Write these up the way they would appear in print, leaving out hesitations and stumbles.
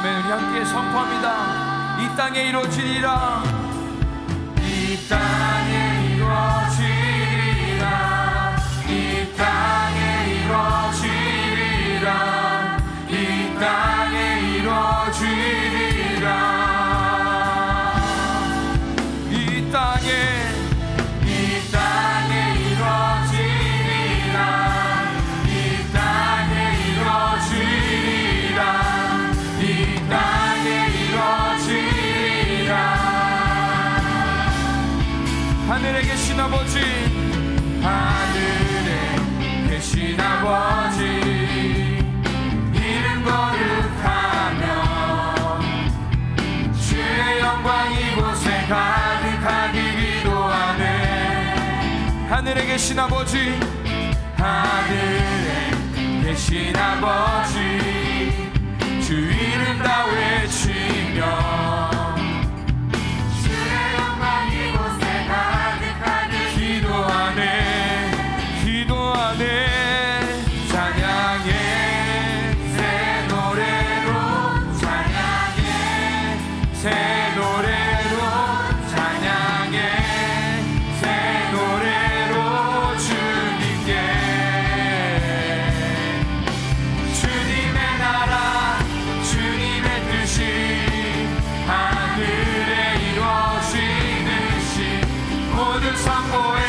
아멘. 우리 함께 선포합니다. 이 땅에 이루어지리라. 이 땅에 이루어지리라. 이 땅에 이루어지리라. 이 땅에 이루어지리라. 이 땅에 하늘에 계신 아버지, 하늘에 계신 아버지, 이름 거룩하며 주의 영광 이곳에 가득하기 기도하네. 하늘에 계신 아버지, 하늘에 계신 아버지, 주 이름 다 외치며 찬양해 새 노래로, 찬양해 새 노래로, 찬양해 새 노래로 주님께. 주님의 나라 주님의 뜻이 하늘에 이루어지듯이 모든 선고에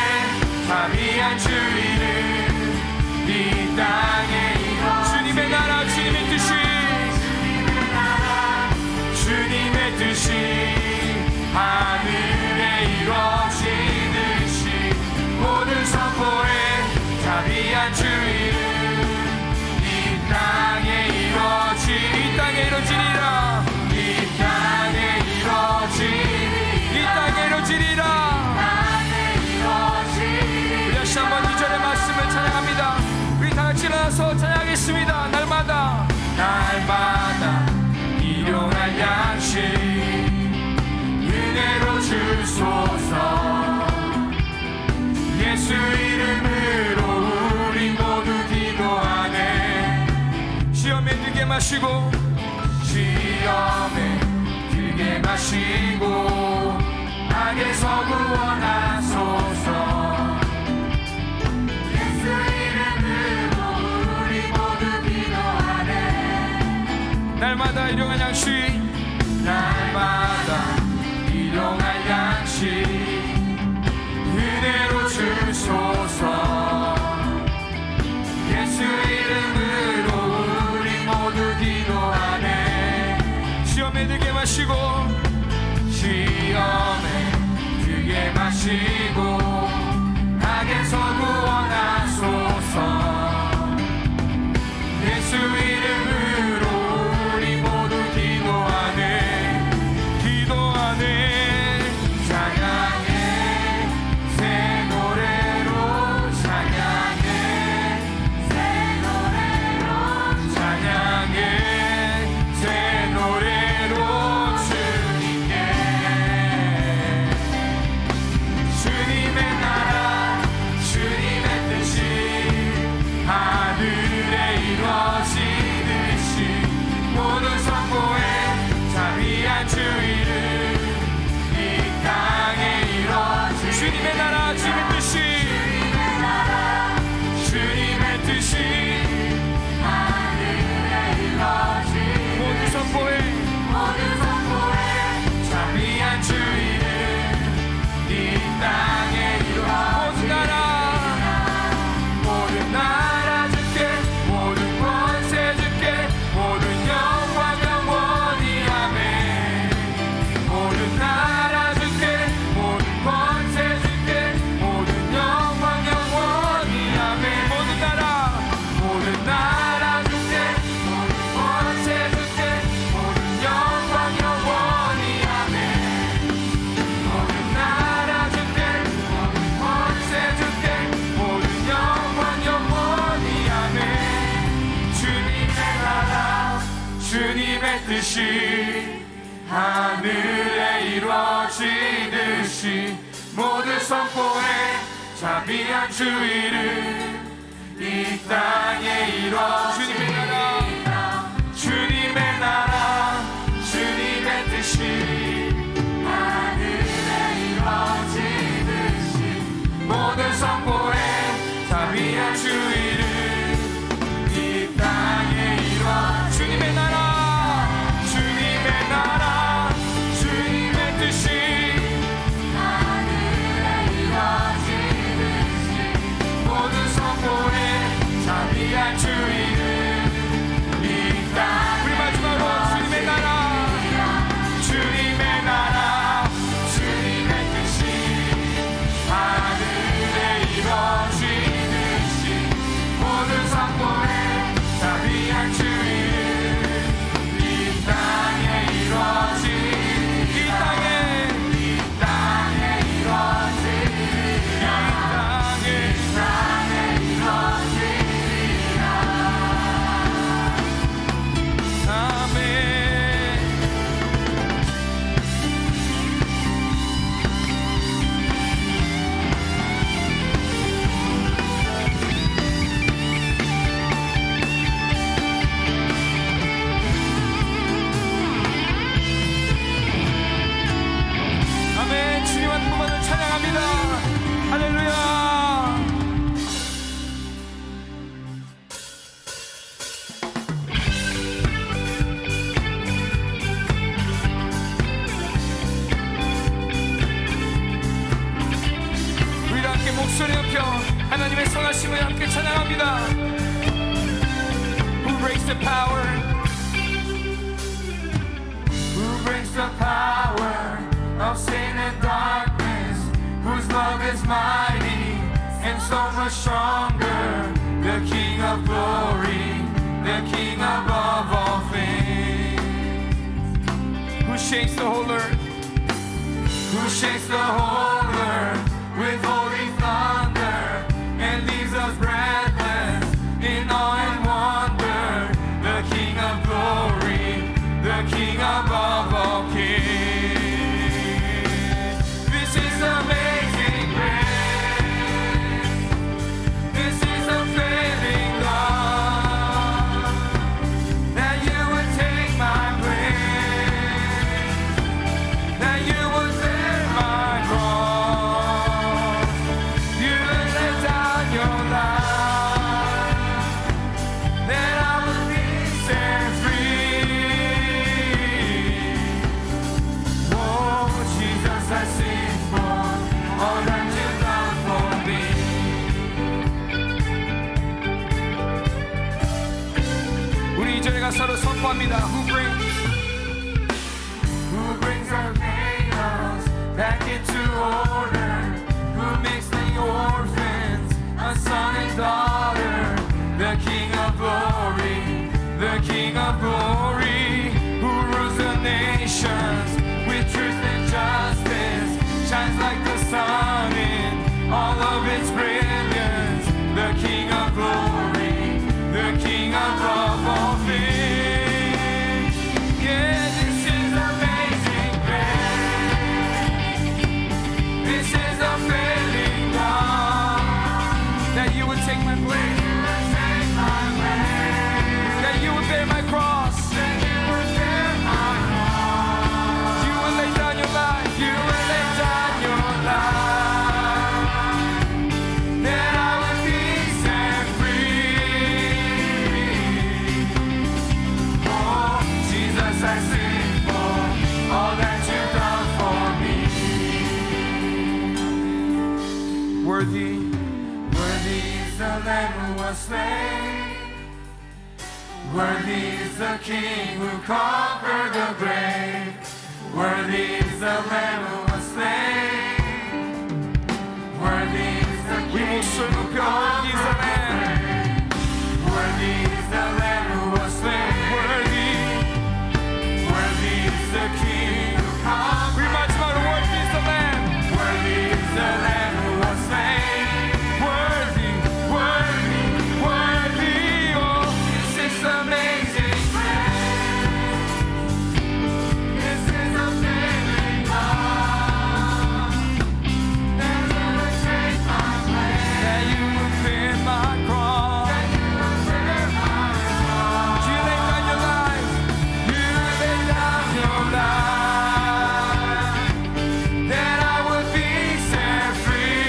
자비한 주 이름 이 땅에 주님의 나라 주님의 뜻이, 주님의 뜻이 하늘에 이루어지듯이 모든 선포에 자비한 주 이름 이 땅에 이루어지리라. 이 땅에 이루어지리라. 이 땅에 이루어지리라. 우리 다시 한번 2절의 말씀을 찬양합니다. 같이 일어나서 찬양하겠습니다. 날마다 일용할 양식 은혜로 주소서. 예수 이름으로 우리 모두 기도하네. 시험에 들게 마시고, 시험에 들게 마시고 악에서 구원하소서. 날마다 일용할 양식, 날마다 일용할 양식 은혜로 주소서. 예수 이름으로 우리 모두 기도하네. 시험에 들게 마시고, 시험에 들게 마시고 악에서 구원하소서. 예수 이름으로 뜻이 하늘에 이루어지듯이 모두 선포해 자비한 주 이름 이 땅에 이루어지리라. 주님의 나라 함께 목소리 높여 하나님의 선하심을 함께 찬양합니다. Who brings the power? Who brings the power of sin and darkness? Whose love is mighty and so much stronger? The King of glory, the King above all things. Who shakes the whole earth? Who shakes the whole earth with holy thunder and leaves us breathless in awe and wonder? The King of glory, the King above all kings. This is amazing grace. This is a failing love, that you would take my place, that you would bear my cross, you would lay down your life, that I would be set free. Oh, Jesus, I sing for all that you've done for me. 우리 이전에 가사로 선포합니다. Who brings our chaos back into order? Who makes the orphans a son and daughter? The King of glory, the King of glory, who rules the nations with truth and justice, shines like the sun in all of its brilliance. The King of glory, the King above all things. Yeah, this is amazing grace. This is a failing love, that you would take my place, that you would bear my cross, you would lay down your life, you would lay down your life, that I would be set free. Oh, Jesus, I sing for all that you've done for me. Worthy, worthy is the Lamb who was slain. Worthy is the King who conquered the grave. Worthy is the Lamb who was slain. Worthy is the King who conquered the grave. Worthy is the Lamb who was slain. Worthy, worthy is the King who conquered. Worthy is the Lamb. Worthy is the Lamb who was slain. Worthy, worthy, worthy. Oh, this is amazing grace. This is a failing love, that you would take my place, that you would bear my cross, that you would bear my cross. You lay down your life, you lay down your life, that I would be set free.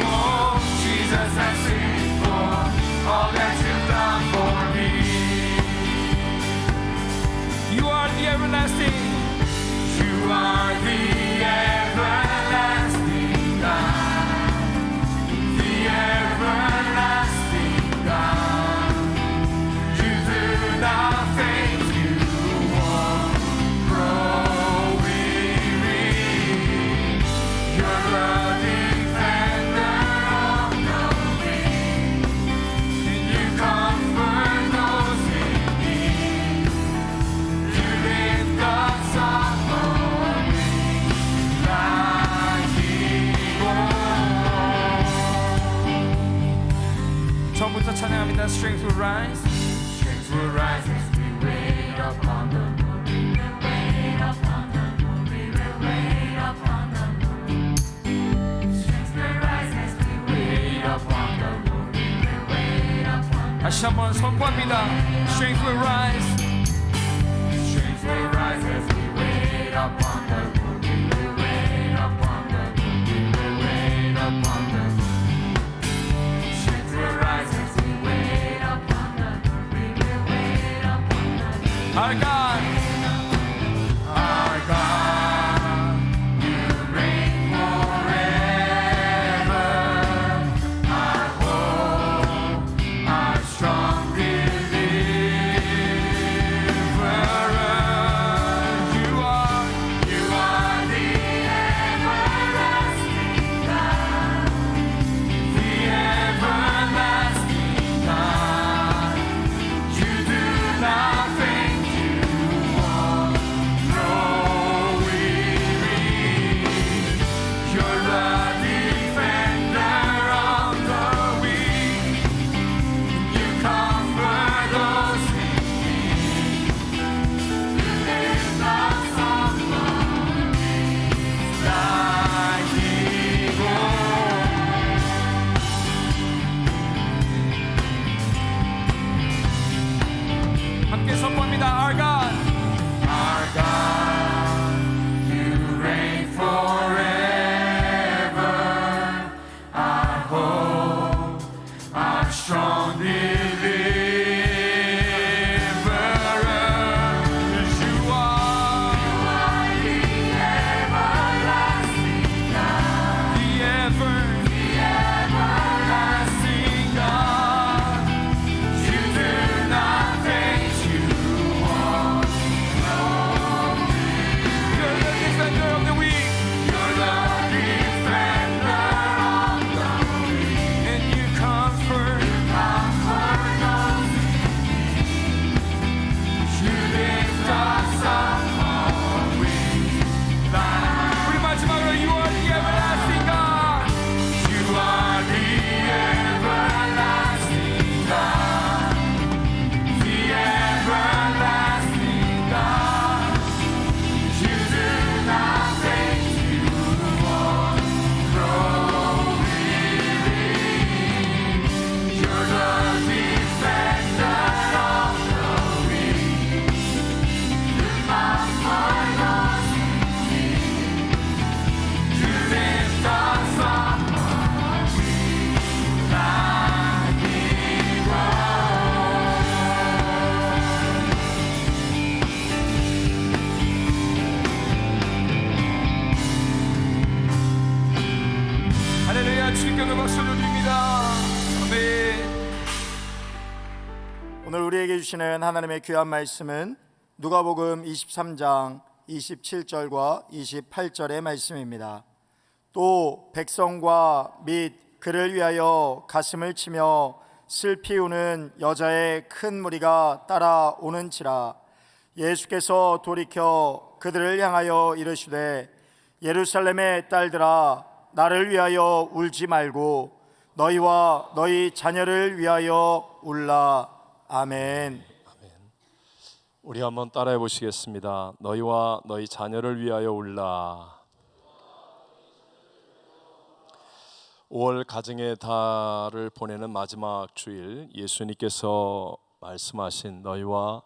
Oh, Jesus, I sing for all that you've done for me. You are the everlasting. You are the everlasting God. The everlasting God. You do not faint, you won't grow weary. You're the defender of the weak, and you comfort those in need. You lift us up on wings like eagles. 처음부터 찬양합니다. Strength will rise. Strength will rise as we wait upon the Lord. We will wait upon the Lord. We will wait upon the Lord. Strength will rise as we wait upon the Lord. We will wait upon the Lord. 다시 한번 선포합니다. Strength will rise. Strength will rise as we wait upon the Lord. We will wait upon the Lord. We will wait upon the Lord. Strength will rise as we wait upon the Lord. We will wait upon the Lord. Our God, you reign. 주께 박수를 드립니다. 아멘. 오늘 우리에게 주시는 하나님의 귀한 말씀은 누가복음 23장 27절과 28절의 말씀입니다. 또 백성과 및 그를 위하여 가슴을 치며 슬피 우는 여자의 큰 무리가 따라오는지라. 예수께서 돌이켜 그들을 향하여 이르시되 예루살렘의 딸들아, 나를 위하여 울지 말고 너희와 너희 자녀를 위하여 울라. 아멘. 우리 한번 따라해 보시겠습니다. 너희와 너희 자녀를 위하여 울라. 5월 가정의 달을 보내는 마지막 주일, 예수님께서 말씀하신 너희와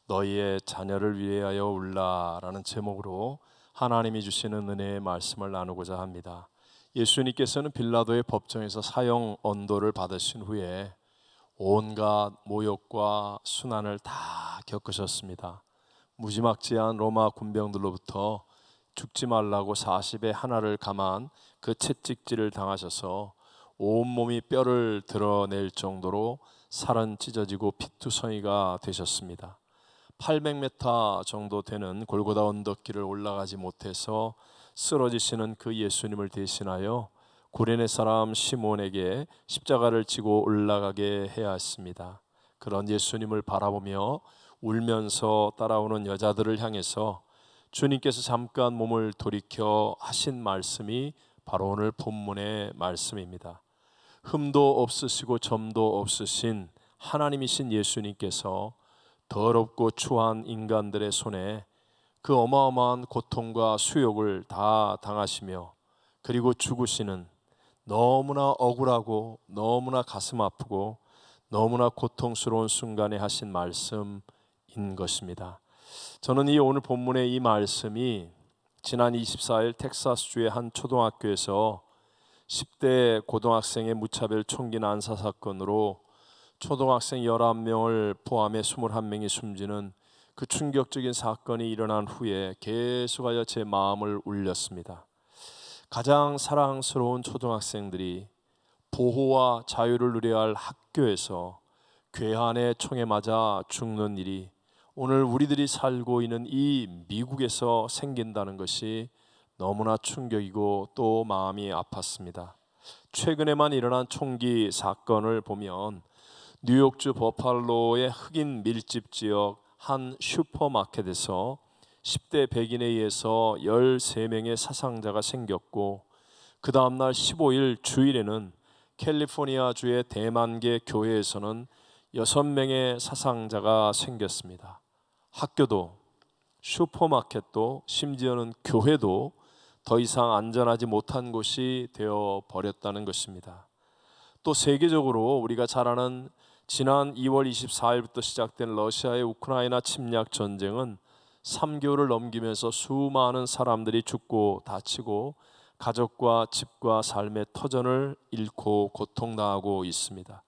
너희의 자녀를 위하여 울라라는 제목으로 하나님이 주시는 은혜의 말씀을 나누고자 합니다. 예수님께서는 빌라도의 법정에서 사형 언도를 받으신 후에 온갖 모욕과 순환을 다 겪으셨습니다. 무지막지한 로마 군병들로부터 죽지 말라고 40에 하나를 감한 그 채찍질을 당하셔서 온몸이 뼈를 드러낼 정도로 살은 찢어지고 피투성이가 되셨습니다. 800m 정도 되는 골고다 언덕길을 올라가지 못해서 쓰러지시는 그 예수님을 대신하여 구레네 사람 시몬에게 십자가를 지고 올라가게 해야 했습니다. 그런 예수님을 바라보며 울면서 따라오는 여자들을 향해서 주님께서 잠깐 몸을 돌이켜 하신 말씀이 바로 오늘 본문의 말씀입니다. 흠도 없으시고 점도 없으신 하나님이신 예수님께서 더럽고 추한 인간들의 손에 그 어마어마한 고통과 수욕을 다 당하시며 그리고 죽으시는 너무나 억울하고 너무나 가슴 아프고 너무나 고통스러운 순간에 하신 말씀인 것입니다. 저는 이 오늘 본문의 이 말씀이 지난 24일 텍사스주의 한 초등학교에서 10대 고등학생의 무차별 총기 난사 사건으로 초등학생 11명을 포함해 21명이 숨지는 그 충격적인 사건이 일어난 후에 계속하여 제 마음을 울렸습니다. 가장 사랑스러운 초등학생들이 보호와 자유를 누려야 할 학교에서 괴한의 총에 맞아 죽는 일이 오늘 우리들이 살고 있는 이 미국에서 생긴다는 것이 너무나 충격이고 또 마음이 아팠습니다. 최근에만 일어난 총기 사건을 보면 뉴욕주 버팔로의 흑인 밀집 지역 한 슈퍼마켓에서 10대 백인에 의해서 13명의 사상자가 생겼고 그 다음날 15일 주일에는 캘리포니아주의 대만계 교회에서는 6명의 사상자가 생겼습니다. 학교도 슈퍼마켓도 심지어는 교회도 더 이상 안전하지 못한 곳이 되어 버렸다는 것입니다. 또 세계적으로 우리가 잘 아는 지난 2월 24일부터 시작된 러시아의 우크라이나 침략 전쟁은 3개월을 넘기면서 수많은 사람들이 죽고 다치고 가족과 집과 삶의 터전을 잃고 고통당하고 있습니다.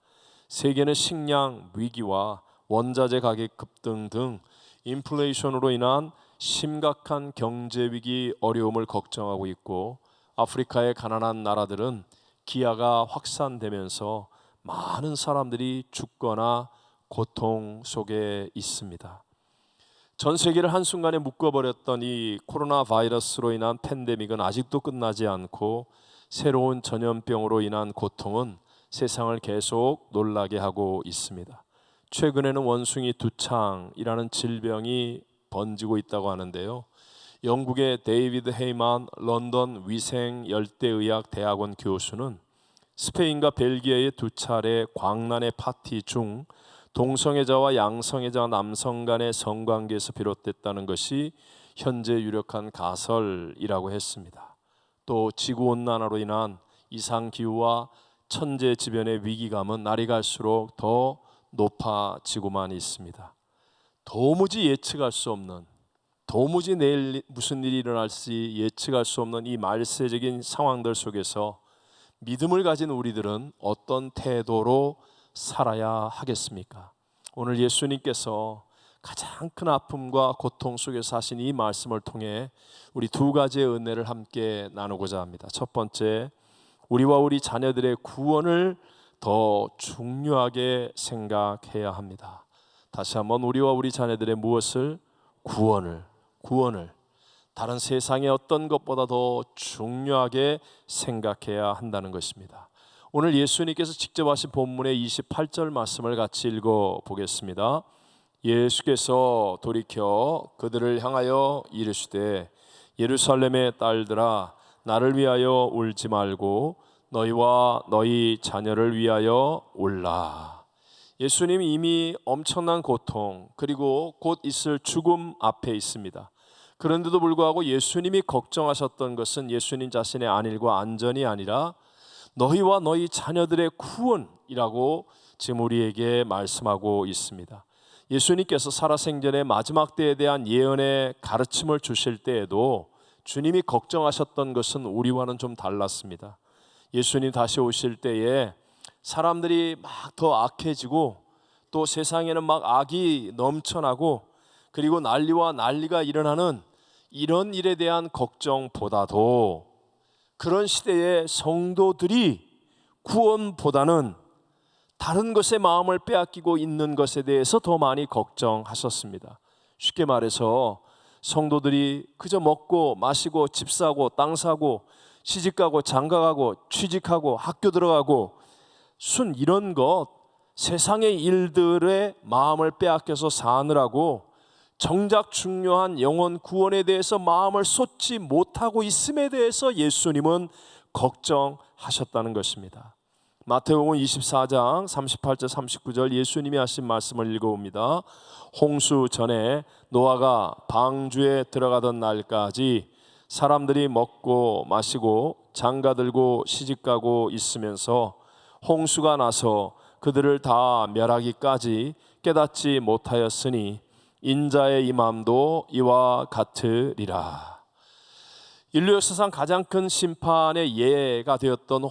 세계는 식량 위기와 원자재 가격 급등 등 인플레이션으로 인한 심각한 경제 위기 어려움을 걱정하고 있고 아프리카의 가난한 나라들은 기아가 확산되면서 많은 사람들이 죽거나 고통 속에 있습니다. 전 세계를 한순간에 묶어버렸던 이 코로나 바이러스로 인한 팬데믹은 아직도 끝나지 않고 새로운 전염병으로 인한 고통은 세상을 계속 놀라게 하고 있습니다. 최근에는 원숭이 두창이라는 질병이 번지고 있다고 하는데요. 영국의 데이비드 헤이만 런던 위생 열대의학 대학원 교수는 스페인과 벨기에의 두 차례 광란의 파티 중 동성애자와 양성애자 남성 간의 성관계에서 비롯됐다는 것이 현재 유력한 가설이라고 했습니다. 또 지구온난화로 인한 이상기후와 천재지변의 위기감은 날이 갈수록 더 높아지고만 있습니다. 도무지 예측할 수 없는, 도무지 내일 무슨 일이 일어날지 예측할 수 없는 이 말세적인 상황들 속에서 믿음을 가진 우리들은 어떤 태도로 살아야 하겠습니까? 오늘 예수님께서 가장 큰 아픔과 고통 속에서 하신 이 말씀을 통해 우리 두 가지의 은혜를 함께 나누고자 합니다. 첫 번째, 우리와 우리 자녀들의 구원을 더 중요하게 생각해야 합니다. 다시 한번 우리와 우리 자녀들의 무엇을? 구원을 다른 세상의 어떤 것보다 더 중요하게 생각해야 한다는 것입니다. 오늘 예수님께서 직접 하신 본문의 28절 말씀을 같이 읽어보겠습니다. 예수께서 돌이켜 그들을 향하여 이르시되 예루살렘의 딸들아 나를 위하여 울지 말고 너희와 너희 자녀를 위하여 울라. 예수님이 이미 엄청난 고통 그리고 곧 있을 죽음 앞에 있습니다. 그런데도 불구하고 예수님이 걱정하셨던 것은 예수님 자신의 안일과 안전이 아니라 너희와 너희 자녀들의 구원이라고 지금 우리에게 말씀하고 있습니다. 예수님께서 살아생전의 마지막 때에 대한 예언의 가르침을 주실 때에도 주님이 걱정하셨던 것은 우리와는 좀 달랐습니다. 예수님 다시 오실 때에 사람들이 막 더 악해지고 또 세상에는 막 악이 넘쳐나고 그리고 난리가 일어나는 이런 일에 대한 걱정보다도 그런 시대에 성도들이 구원보다는 다른 것에 마음을 빼앗기고 있는 것에 대해서 더 많이 걱정하셨습니다. 쉽게 말해서 성도들이 그저 먹고 마시고 집 사고 땅 사고 시집가고 장가가고 취직하고 학교 들어가고 이런 것 세상의 일들에 마음을 빼앗겨서 사느라고 정작 중요한 영혼 구원에 대해서 마음을 쏟지 못하고 있음에 대해서 예수님은 걱정하셨다는 것입니다. 마태복음 24장 38절 39절 예수님이 하신 말씀을 읽어봅니다. 홍수 전에 노아가 방주에 들어가던 날까지 사람들이 먹고 마시고 장가들고 시집가고 있으면서 홍수가 나서 그들을 다 멸하기까지 깨닫지 못하였으니 인자의 임함도 이와 같으리라. 인류 역사상 가장 큰 심판의 예가 되었던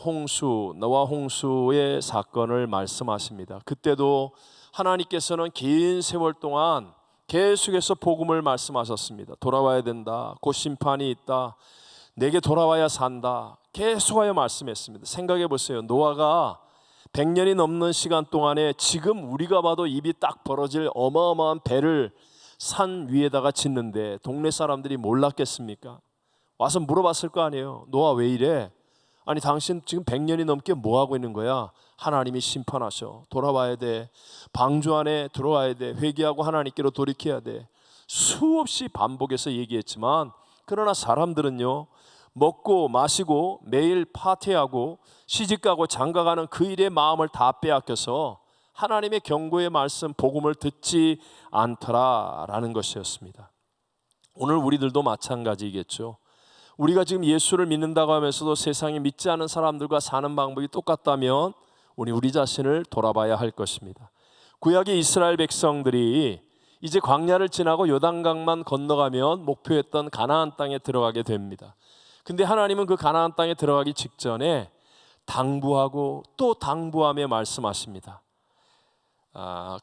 노아 홍수의 사건을 말씀하십니다. 그때도 하나님께서는 긴 세월 동안 계속해서 복음을 말씀하셨습니다. 돌아와야 된다. 곧 심판이 있다. 내게 돌아와야 산다. 계속하여 말씀했습니다. 생각해 보세요. 노아가 100년이 넘는 시간 동안에 지금 우리가 봐도 입이 딱 벌어질 어마어마한 배를 산 위에다가 짓는데 동네 사람들이 몰랐겠습니까? 와서 물어봤을 거 아니에요. 노아 왜 이래? 아니 당신 지금 100년이 넘게 뭐 하고 있는 거야? 하나님이 심판하셔. 돌아와야 돼. 방주 안에 들어와야 돼. 회개하고 하나님께로 돌이켜야 돼. 수없이 반복해서 얘기했지만 그러나 사람들은요 먹고 마시고 매일 파티하고 시집가고 장가가는 그 일에 마음을 다 빼앗겨서 하나님의 경고의 말씀 복음을 듣지 않더라라는 것이었습니다. 오늘 우리들도 마찬가지겠죠. 우리가 지금 예수를 믿는다고 하면서도 세상에 믿지 않은 사람들과 사는 방법이 똑같다면 우리 자신을 돌아봐야 할 것입니다. 구약의 이스라엘 백성들이 이제 광야를 지나고 요단강만 건너가면 목표했던 가나안 땅에 들어가게 됩니다. 근데 하나님은 그 가나안 땅에 들어가기 직전에 당부하고 또 당부하며 말씀하십니다.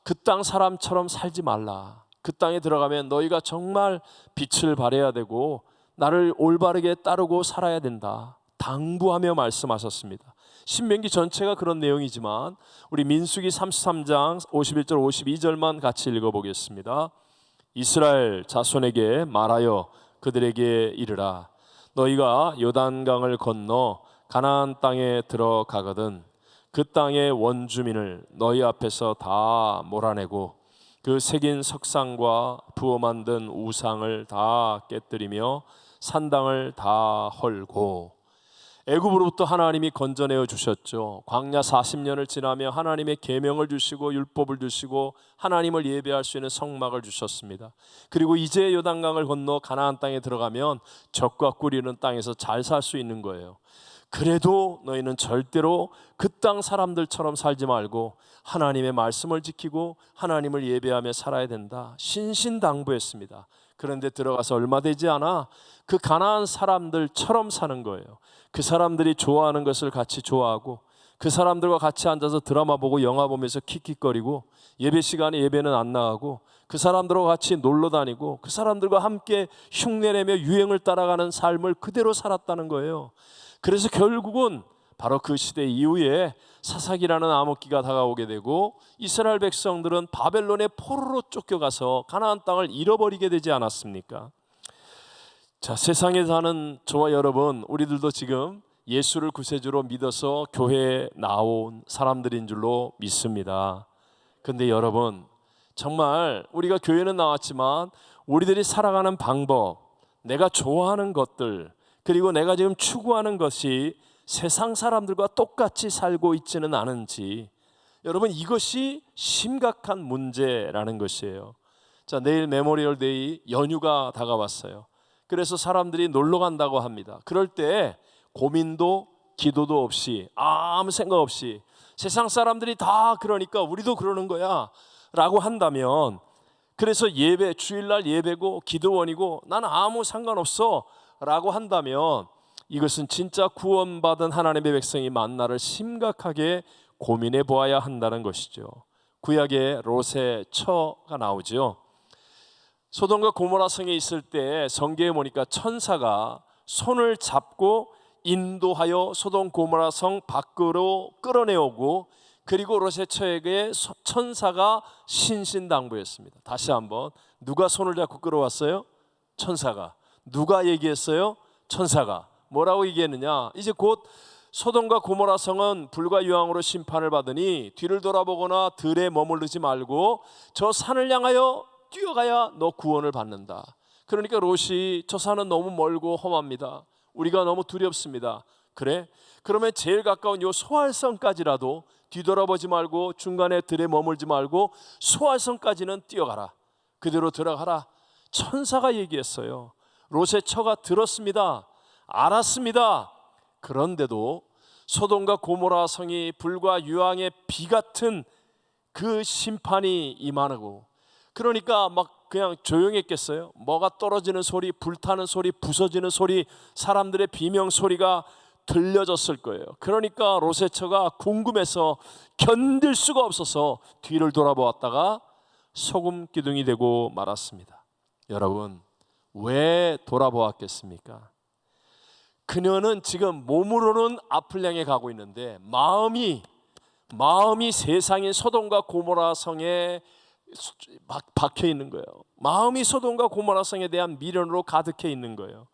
그 땅 사람처럼 살지 말라. 그 땅에 들어가면 너희가 정말 빛을 발해야 되고 나를 올바르게 따르고 살아야 된다. 당부하며 말씀하셨습니다. 신명기 전체가 그런 내용이지만 우리 민수기 33장 51절 52절만 같이 읽어보겠습니다. 이스라엘 자손에게 말하여 그들에게 이르라. 너희가 요단강을 건너 가나안 땅에 들어가거든 그 땅의 원주민을 너희 앞에서 다 몰아내고 그 새긴 석상과 부어 만든 우상을 다 깨뜨리며 산당을 다 헐고. 애굽으로부터 하나님이 건져내어 주셨죠. 광야 40년을 지나며 하나님의 계명을 주시고 율법을 주시고 하나님을 예배할 수 있는 성막을 주셨습니다. 그리고 이제 요단강을 건너 가나안 땅에 들어가면 젖과 꿀이 있는 땅에서 잘 살 수 있는 거예요. 그래도 너희는 절대로 그 땅 사람들처럼 살지 말고 하나님의 말씀을 지키고 하나님을 예배하며 살아야 된다. 신신당부했습니다. 그런데 들어가서 얼마 되지 않아 그 가나안 사람들처럼 사는 거예요. 그 사람들이 좋아하는 것을 같이 좋아하고 그 사람들과 같이 앉아서 드라마 보고 영화 보면서 킥킥거리고 예배 시간에 예배는 안 나가고 그 사람들과 같이 놀러 다니고 그 사람들과 함께 흉내내며 유행을 따라가는 삶을 그대로 살았다는 거예요. 그래서 결국은 바로 그 시대 이후에 사사기라는 암흑기가 다가오게 되고 이스라엘 백성들은 바벨론의 포로로 쫓겨가서 가나안 땅을 잃어버리게 되지 않았습니까? 자, 세상에 사는 저와 여러분, 우리들도 지금 예수를 구세주로 믿어서 교회에 나온 사람들인 줄로 믿습니다. 근데 여러분, 정말 우리가 교회는 나왔지만 우리들이 살아가는 방법, 내가 좋아하는 것들, 그리고 내가 지금 추구하는 것이 세상 사람들과 똑같이 살고 있지는 않은지, 여러분, 이것이 심각한 문제라는 것이에요. 자, 내일 메모리얼 데이 연휴가 다가왔어요. 그래서 사람들이 놀러 간다고 합니다. 그럴 때 고민도 기도도 없이, 아무 생각 없이, 세상 사람들이 다 그러니까 우리도 그러는 거야 라고 한다면, 그래서 예배, 주일날 예배고 기도원이고 나는 아무 상관없어 라고 한다면, 이것은 진짜 구원받은 하나님의 백성이 만나를 심각하게 고민해 보아야 한다는 것이죠. 구약에 롯의 처가 나오죠. 소돔과 고모라 성에 있을 때 성경에 보니까 천사가 손을 잡고 인도하여 소돔 고모라 성 밖으로 끌어내오고, 그리고 롯의 처에게 천사가 신신당부했습니다. 다시 한번, 누가 손을 잡고 끌어왔어요? 천사가. 누가 얘기했어요? 천사가. 뭐라고 얘기했느냐? 이제 곧 소돔과 고모라 성은 불과 유황으로 심판을 받으니 뒤를 돌아보거나 들에 머무르지 말고 저 산을 향하여 뛰어가야 너 구원을 받는다. 그러니까 롯이 저 산은 너무 멀고 험합니다. 우리가 너무 두렵습니다. 그래? 그러면 제일 가까운 요 소알성까지라도 뒤돌아보지 말고 중간에 들에 머물지 말고 소알성까지는 뛰어가라. 그대로 들어가라. 천사가 얘기했어요. 롯의 처가 들었습니다. 알았습니다. 그런데도 소돔과 고모라 성이 불과 유황의 비 같은 그 심판이 임하고, 그러니까 막 그냥 조용했겠어요? 뭐가 떨어지는 소리, 불타는 소리, 부서지는 소리, 사람들의 비명 소리가 들려졌을 거예요. 그러니까 롯의 처가 궁금해서 견딜 수가 없어서 뒤를 돌아보았다가 소금 기둥이 되고 말았습니다. 여러분, 왜 돌아보았겠습니까? 그녀는 지금 몸으로는 앞을 향해 가고 있는데 마음이 세상인 소돔과 고모라 성에 박혀 있는 거예요. 마음이 소돔과 고모라 성에 대한 미련으로 가득해 있는 거예요.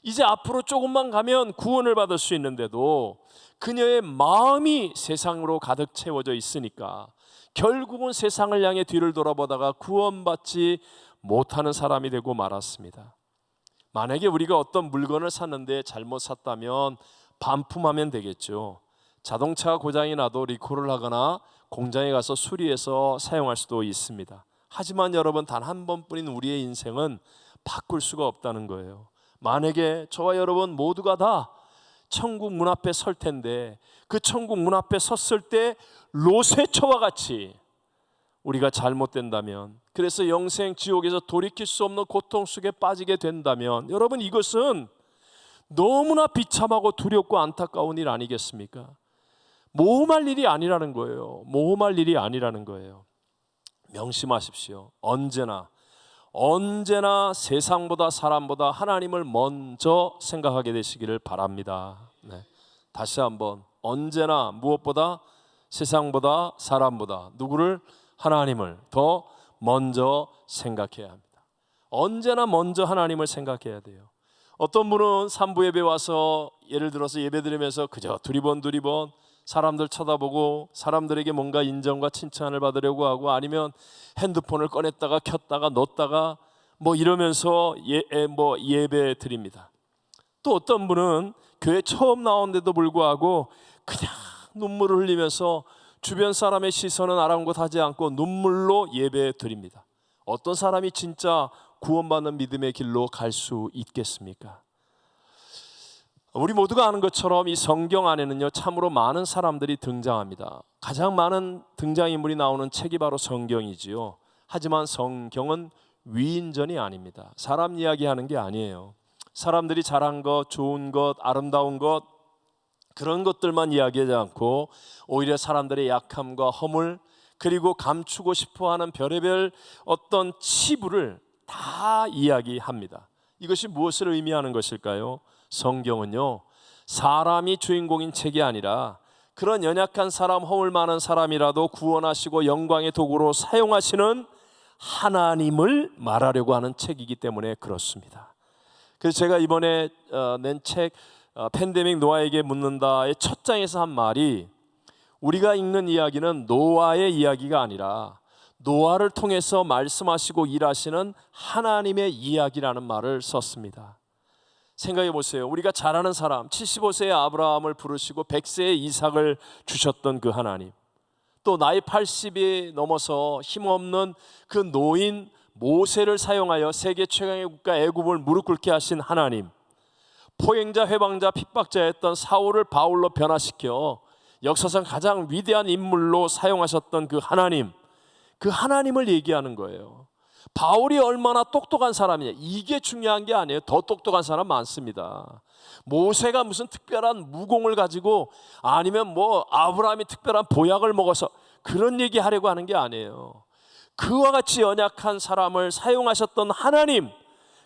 이제 앞으로 조금만 가면 구원을 받을 수 있는데도 그녀의 마음이 세상으로 가득 채워져 있으니까 결국은 세상을 향해 뒤를 돌아보다가 구원받지 못하는 사람이 되고 말았습니다. 만약에 우리가 어떤 물건을 샀는데 잘못 샀다면 반품하면 되겠죠. 자동차가 고장이 나도 리콜을 하거나 공장에 가서 수리해서 사용할 수도 있습니다. 하지만 여러분, 단 한 번뿐인 우리의 인생은 바꿀 수가 없다는 거예요. 만약에 저와 여러분 모두가 다 천국 문 앞에 설 텐데, 그 천국 문 앞에 섰을 때 롯의 처와 같이 우리가 잘못된다면, 그래서 영생 지옥에서 돌이킬 수 없는 고통 속에 빠지게 된다면, 여러분, 이것은 너무나 비참하고 두렵고 안타까운 일 아니겠습니까? 모험할 일이 아니라는 거예요. 모험할 일이 아니라는 거예요. 명심하십시오. 언제나 세상보다 사람보다 하나님을 먼저 생각하게 되시기를 바랍니다. 네. 다시 한번, 언제나 무엇보다 세상보다 사람보다 누구를? 하나님을 더 먼저 생각해야 합니다. 언제나 먼저 하나님을 생각해야 돼요. 어떤 분은 산부 예배 와서 예를 들어서 예배 드리면서 그저 두리번 사람들 쳐다보고 사람들에게 뭔가 인정과 칭찬을 받으려고 하고, 아니면 핸드폰을 꺼냈다가 켰다가 넣었다가 뭐 이러면서 예배 드립니다. 또 어떤 분은 교회 처음 나온데도 불구하고 그냥 눈물을 흘리면서 주변 사람의 시선은 아랑곳하지 않고 눈물로 예배 드립니다. 어떤 사람이 진짜 구원받는 믿음의 길로 갈 수 있겠습니까? 우리 모두가 아는 것처럼 이 성경 안에는요, 참으로 많은 사람들이 등장합니다. 가장 많은 등장인물이 나오는 책이 바로 성경이지요. 하지만 성경은 위인전이 아닙니다. 사람 이야기하는 게 아니에요. 사람들이 잘한 것, 좋은 것, 아름다운 것, 그런 것들만 이야기하지 않고 오히려 사람들의 약함과 허물, 그리고 감추고 싶어하는 별의별 어떤 치부를 다 이야기합니다. 이것이 무엇을 의미하는 것일까요? 성경은요, 사람이 주인공인 책이 아니라 그런 연약한 사람, 허물 많은 사람이라도 구원하시고 영광의 도구로 사용하시는 하나님을 말하려고 하는 책이기 때문에 그렇습니다. 그래서 제가 이번에 낸 책 팬데믹 노아에게 묻는다의 첫 장에서 한 말이, 우리가 읽는 이야기는 노아의 이야기가 아니라 노아를 통해서 말씀하시고 일하시는 하나님의 이야기라는 말을 썼습니다. 생각해 보세요. 우리가 잘 아는 사람, 75세의 아브라함을 부르시고 100세의 이삭을 주셨던 그 하나님, 또 나이 80이 넘어서 힘없는 그 노인 모세를 사용하여 세계 최강의 국가 애굽을 무릎 꿇게 하신 하나님, 포행자, 회방자, 핍박자였던 사울을 바울로 변화시켜 역사상 가장 위대한 인물로 사용하셨던 그 하나님, 그 하나님을 얘기하는 거예요. 바울이 얼마나 똑똑한 사람이냐, 이게 중요한 게 아니에요. 더 똑똑한 사람 많습니다. 모세가 무슨 특별한 무공을 가지고, 아니면 뭐 아브라함이 특별한 보약을 먹어서 그런 얘기 하려고 하는 게 아니에요. 그와 같이 연약한 사람을 사용하셨던 하나님,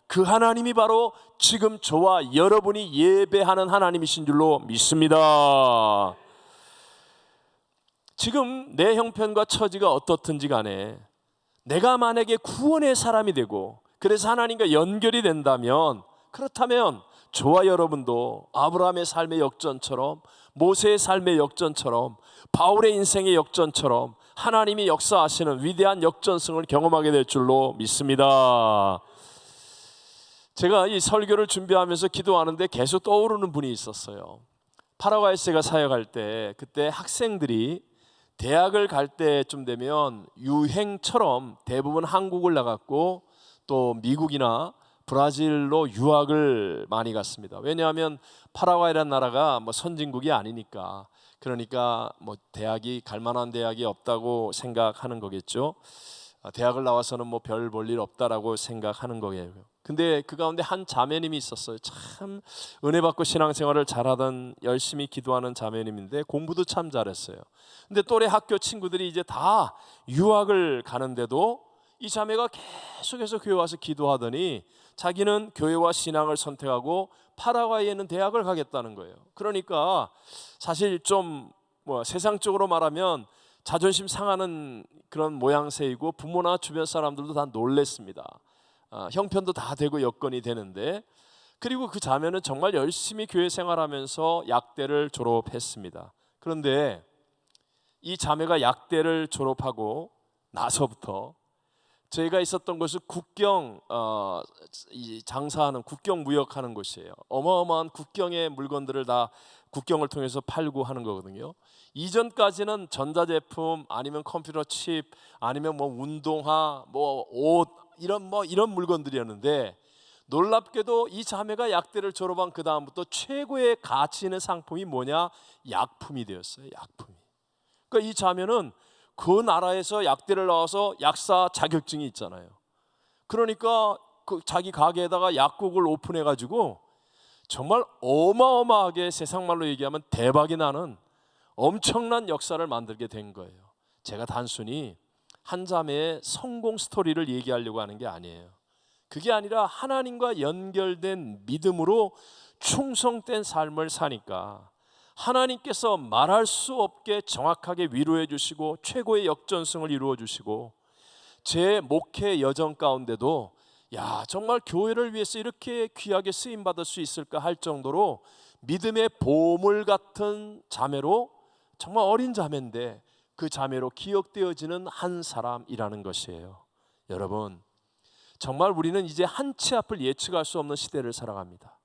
그 하나님이 바로 지금 저와 여러분이 예배하는 하나님이신 줄로 믿습니다. 지금 내 형편과 처지가 어떻든지 간에 내가 만약에 구원의 사람이 되고 그래서 하나님과 연결이 된다면, 그렇다면 저와 여러분도 아브라함의 삶의 역전처럼, 모세의 삶의 역전처럼, 바울의 인생의 역전처럼 하나님이 역사하시는 위대한 역전성을 경험하게 될 줄로 믿습니다. 제가 이 설교를 준비하면서 기도하는데 계속 떠오르는 분이 있었어요. 파라과이에 제가 사역할 때, 그때 학생들이 대학을 갈 때쯤 되면 유행처럼 대부분 한국을 나갔고 또 미국이나 브라질로 유학을 많이 갔습니다. 왜냐하면 파라과이라는 나라가 뭐 선진국이 아니니까, 그러니까 뭐 대학이 갈 만한 대학이 없다고 생각하는 거겠죠. 대학을 나와서는 뭐 별 볼 일 없다라고 생각하는 거예요. 근데 그 가운데 한 자매님이 있었어요. 참 은혜 받고 신앙생활을 잘하던, 열심히 기도하는 자매님인데 공부도 참 잘했어요. 근데 또래 학교 친구들이 이제 다 유학을 가는데도 이 자매가 계속해서 교회 와서 기도하더니 자기는 교회와 신앙을 선택하고 파라과이에 있는 대학을 가겠다는 거예요. 그러니까 사실 좀 뭐 세상적으로 말하면 자존심 상하는 그런 모양새이고 부모나 주변 사람들도 다 놀랬습니다. 형편도 다 되고 여건이 되는데, 그리고 그 자매는 정말 열심히 교회 생활하면서 약대를 졸업했습니다. 그런데 이 자매가 약대를 졸업하고 나서부터 저희가 있었던 곳은 국경 장사하는, 국경 무역하는 곳이에요. 어마어마한 국경의 물건들을 다 국경을 통해서 팔고 하는 거거든요. 이전까지는 전자제품 아니면 컴퓨터 칩 아니면 뭐 운동화, 뭐 옷, 이런 물건들이었는데, 놀랍게도 이 자매가 약대를 졸업한 그 다음부터 최고의 가치 있는 상품이 뭐냐? 약품이 되었어요. 약품이. 그러니까 이 자매는 그 나라에서 약대를 나와서 약사 자격증이 있잖아요. 그러니까 그 자기 가게에다가 약국을 오픈해가지고 정말 어마어마하게, 세상 말로 얘기하면 대박이 나는 엄청난 역사를 만들게 된 거예요. 제가 단순히 한 자매의 성공 스토리를 얘기하려고 하는 게 아니에요. 그게 아니라 하나님과 연결된 믿음으로 충성된 삶을 사니까 하나님께서 말할 수 없게 정확하게 위로해 주시고 최고의 역전성을 이루어 주시고, 제 목회 여정 가운데도 야, 정말 교회를 위해서 이렇게 귀하게 쓰임 받을 수 있을까 할 정도로 믿음의 보물 같은 자매로, 정말 어린 자매인데 그 자매로 기억되어지는 한 사람이라는 것이에요. 여러분, 정말 우리는 이제 한 치 앞을 예측할 수 없는 시대를 살아갑니다.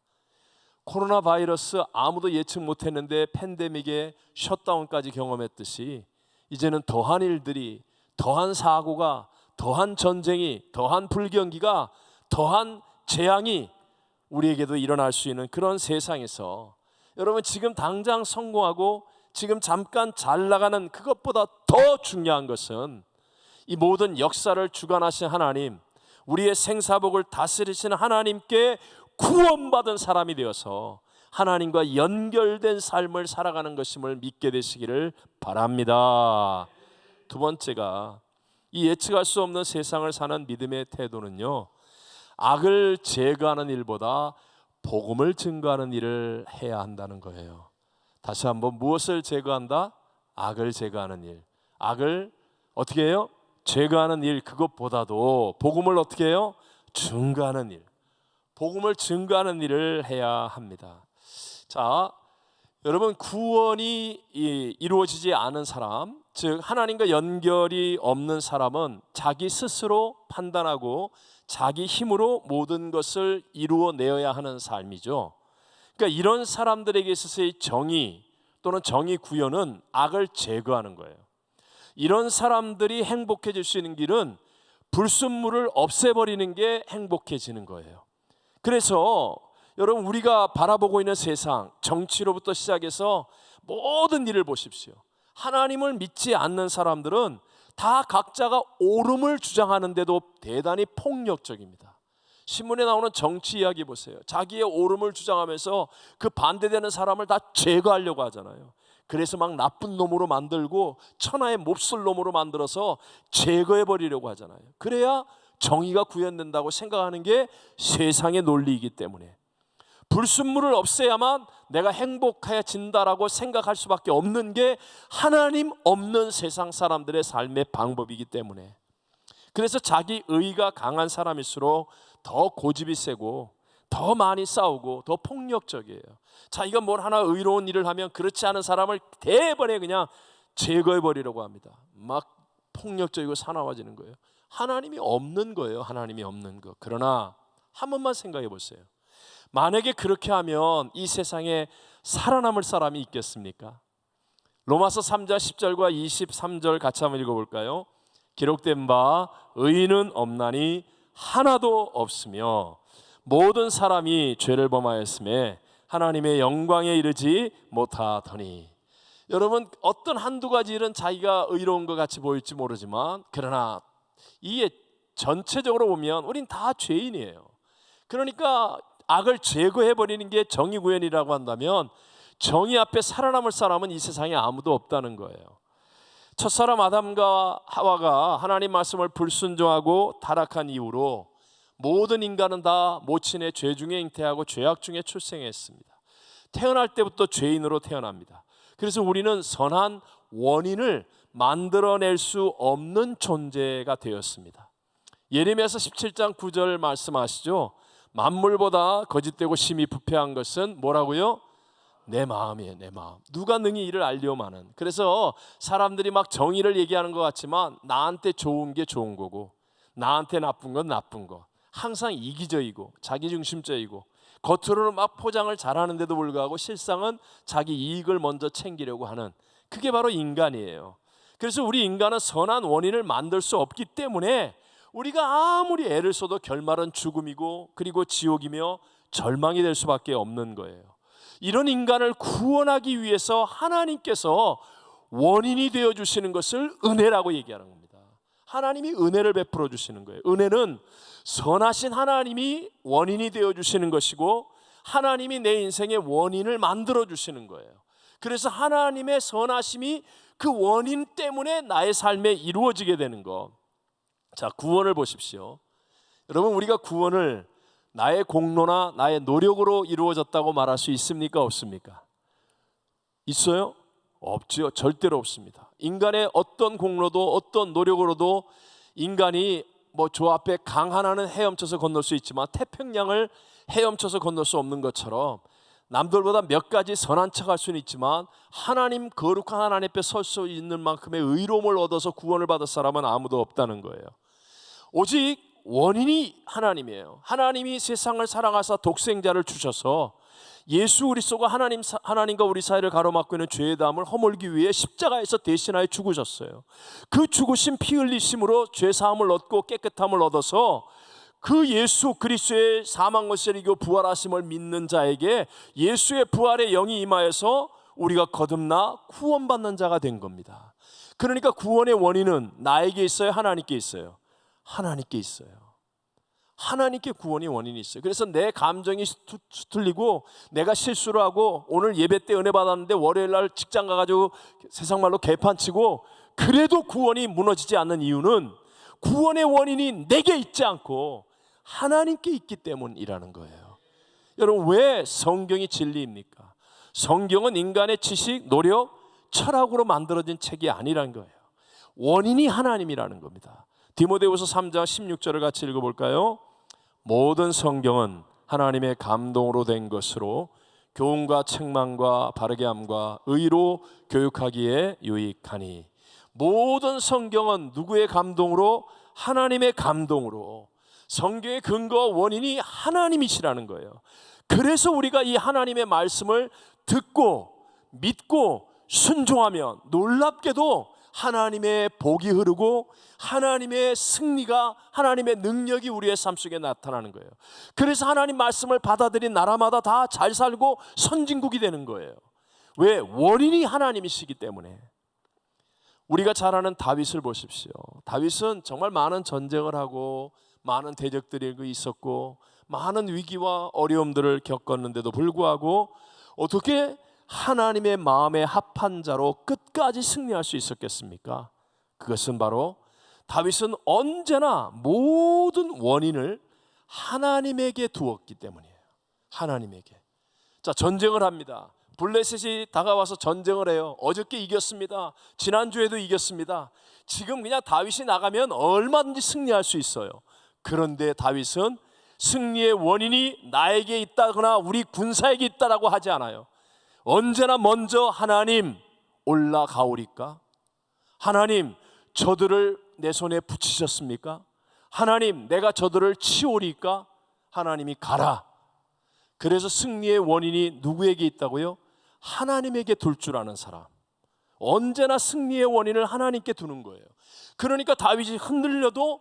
코로나 바이러스 아무도 예측 못했는데 팬데믹의 셧다운까지 경험했듯이 이제는 더한 일들이, 더한 사고가, 더한 전쟁이, 더한 불경기가, 더한 재앙이 우리에게도 일어날 수 있는 그런 세상에서, 여러분 지금 당장 성공하고 지금 잠깐 잘 나가는 그것보다 더 중요한 것은 이 모든 역사를 주관하신 하나님, 우리의 생사복을 다스리시는 하나님께 구원받은 사람이 되어서 하나님과 연결된 삶을 살아가는 것임을 믿게 되시기를 바랍니다. 두 번째가, 이 예측할 수 없는 세상을 사는 믿음의 태도는요, 악을 제거하는 일보다 복음을 증거하는 일을 해야 한다는 거예요. 다시 한번, 무엇을 제거한다? 악을 제거하는 일. 악을 어떻게 해요? 제거하는 일. 그것보다도 복음을 어떻게 해요? 증거하는 일. 복음을 증거하는 일을 해야 합니다. 자, 여러분, 구원이 이루어지지 않은 사람, 즉 하나님과 연결이 없는 사람은 자기 스스로 판단하고 자기 힘으로 모든 것을 이루어내어야 하는 삶이죠. 그러니까 이런 사람들에게 있어서의 정의 또는 정의 구현은 악을 제거하는 거예요. 이런 사람들이 행복해질 수 있는 길은 불순물을 없애버리는 게 행복해지는 거예요. 그래서 여러분, 우리가 바라보고 있는 세상, 정치로부터 시작해서 모든 일을 보십시오. 하나님을 믿지 않는 사람들은 다 각자가 옳음을 주장하는데도 대단히 폭력적입니다. 신문에 나오는 정치 이야기 보세요. 자기의 옳음을 주장하면서 그 반대되는 사람을 다 제거하려고 하잖아요. 그래서 막 나쁜 놈으로 만들고 천하의 몹쓸 놈으로 만들어서 제거해버리려고 하잖아요. 그래야 정의가 구현된다고 생각하는 게 세상의 논리이기 때문에 불순물을 없애야만 내가 행복해진다라고 생각할 수밖에 없는 게 하나님 없는 세상 사람들의 삶의 방법이기 때문에, 그래서 자기 의가 강한 사람일수록 더 고집이 세고 더 많이 싸우고 더 폭력적이에요. 자기가 뭘 하나 의로운 일을 하면 그렇지 않은 사람을 대번에 그냥 제거해버리려고 합니다. 막 폭력적이고 사나워지는 거예요. 하나님이 없는 거예요. 하나님이 없는 거. 그러나 한 번만 생각해 보세요. 만약에 그렇게 하면 이 세상에 살아남을 사람이 있겠습니까? 로마서 3장 10절과 23절 같이 한번 읽어볼까요? 기록된 바 의인은 없나니 하나도 없으며 모든 사람이 죄를 범하였음에 하나님의 영광에 이르지 못하더니. 여러분, 어떤 한두 가지 일은 자기가 의로운 것 같이 보일지 모르지만 그러나 이게 전체적으로 보면 우린 다 죄인이에요. 그러니까 악을 제거해버리는 게 정의구현이라고 한다면 정의 앞에 살아남을 사람은 이 세상에 아무도 없다는 거예요. 첫사람 아담과 하와가 하나님 말씀을 불순종하고 타락한 이후로 모든 인간은 다 모친의 죄 중에 잉태하고 죄악 중에 출생했습니다. 태어날 때부터 죄인으로 태어납니다. 그래서 우리는 선한 원인을 만들어낼 수 없는 존재가 되었습니다. 예레미야서 17장 9절 말씀하시죠. 만물보다 거짓되고 심히 부패한 것은 뭐라고요? 내 마음이에요. 내 마음. 누가 능히 이를 알려마는. 그래서 사람들이 막 정의를 얘기하는 것 같지만 나한테 좋은 게 좋은 거고 나한테 나쁜 건 나쁜 거. 항상 이기적이고 자기중심적이고 겉으로는 막 포장을 잘하는데도 불구하고 실상은 자기 이익을 먼저 챙기려고 하는, 그게 바로 인간이에요. 그래서 우리 인간은 선한 원인을 만들 수 없기 때문에 우리가 아무리 애를 써도 결말은 죽음이고 그리고 지옥이며 절망이 될 수밖에 없는 거예요. 이런 인간을 구원하기 위해서 하나님께서 원인이 되어주시는 것을 은혜라고 얘기하는 겁니다. 하나님이 은혜를 베풀어 주시는 거예요. 은혜는 선하신 하나님이 원인이 되어주시는 것이고 하나님이 내 인생의 원인을 만들어 주시는 거예요. 그래서 하나님의 선하심이 그 원인 때문에 나의 삶에 이루어지게 되는 것. 자, 구원을 보십시오. 여러분, 우리가 구원을 나의 공로나 나의 노력으로 이루어졌다고 말할 수 있습니까? 없습니까? 있어요? 없죠. 절대로 없습니다. 인간의 어떤 공로도 어떤 노력으로도 인간이 저 앞에 강 하나는 헤엄쳐서 건널 수 있지만 태평양을 헤엄쳐서 건널 수 없는 것처럼 남들보다 몇 가지 선한 척할 수는 있지만 하나님, 거룩한 하나님 앞에 설 수 있는 만큼의 의로움을 얻어서 구원을 받을 사람은 아무도 없다는 거예요. 오직 원인이 하나님이에요. 하나님이 세상을 사랑하사 독생자를 주셔서 예수 그리스도가 하나님과 우리 사이를 가로막고 있는 죄의 담을 허물기 위해 십자가에서 대신하여 죽으셨어요. 그 죽으심 피 흘리심으로 죄 사함을 얻고 깨끗함을 얻어서 그 예수 그리스도의 사망을 이기고 부활하심을 믿는 자에게 예수의 부활의 영이 임하여서 우리가 거듭나 구원받는 자가 된 겁니다. 그러니까 구원의 원인은 나에게 있어요? 하나님께 있어요? 하나님께 있어요. 하나님께 구원의 원인이 있어요. 그래서 내 감정이 수틀리고 내가 실수를 하고 오늘 예배 때 은혜 받았는데 월요일 날 직장 가가지고 세상 말로 개판치고 그래도 구원이 무너지지 않는 이유는 구원의 원인이 내게 있지 않고 하나님께 있기 때문이라는 거예요. 여러분, 왜 성경이 진리입니까? 성경은 인간의 지식, 노력, 철학으로 만들어진 책이 아니라는 거예요. 원인이 하나님이라는 겁니다. 디모데후서 3장 16절을 같이 읽어볼까요? 모든 성경은 하나님의 감동으로 된 것으로 교훈과 책망과 바르게 함과 의로 교육하기에 유익하니. 모든 성경은 누구의 감동으로? 하나님의 감동으로. 성경의 근거와 원인이 하나님이시라는 거예요. 그래서 우리가 이 하나님의 말씀을 듣고 믿고 순종하면 놀랍게도 하나님의 복이 흐르고 하나님의 승리가, 하나님의 능력이 우리의 삶 속에 나타나는 거예요. 그래서 하나님 말씀을 받아들인 나라마다 다 잘 살고 선진국이 되는 거예요. 왜? 원인이 하나님이시기 때문에. 우리가 잘 아는 다윗을 보십시오. 다윗은 정말 많은 전쟁을 하고 많은 대적들이 있었고 많은 위기와 어려움들을 겪었는데도 불구하고 어떻게 하나님의 마음에 합한 자로 끝까지 승리할 수 있었겠습니까? 그것은 바로 다윗은 언제나 모든 원인을 하나님에게 두었기 때문이에요. 하나님에게. 자, 전쟁을 합니다. 블레셋이 다가와서 전쟁을 해요. 어저께 이겼습니다. 지난주에도 이겼습니다. 지금 그냥 다윗이 나가면 얼마든지 승리할 수 있어요. 그런데 다윗은 승리의 원인이 나에게 있다거나 우리 군사에게 있다라고 하지 않아요. 언제나 먼저 하나님 올라가오리까? 하나님 저들을 내 손에 붙이셨습니까? 하나님 내가 저들을 치오리까? 하나님이 가라. 그래서 승리의 원인이 누구에게 있다고요? 하나님에게 둘 줄 아는 사람. 언제나 승리의 원인을 하나님께 두는 거예요. 그러니까 다윗이 흔들려도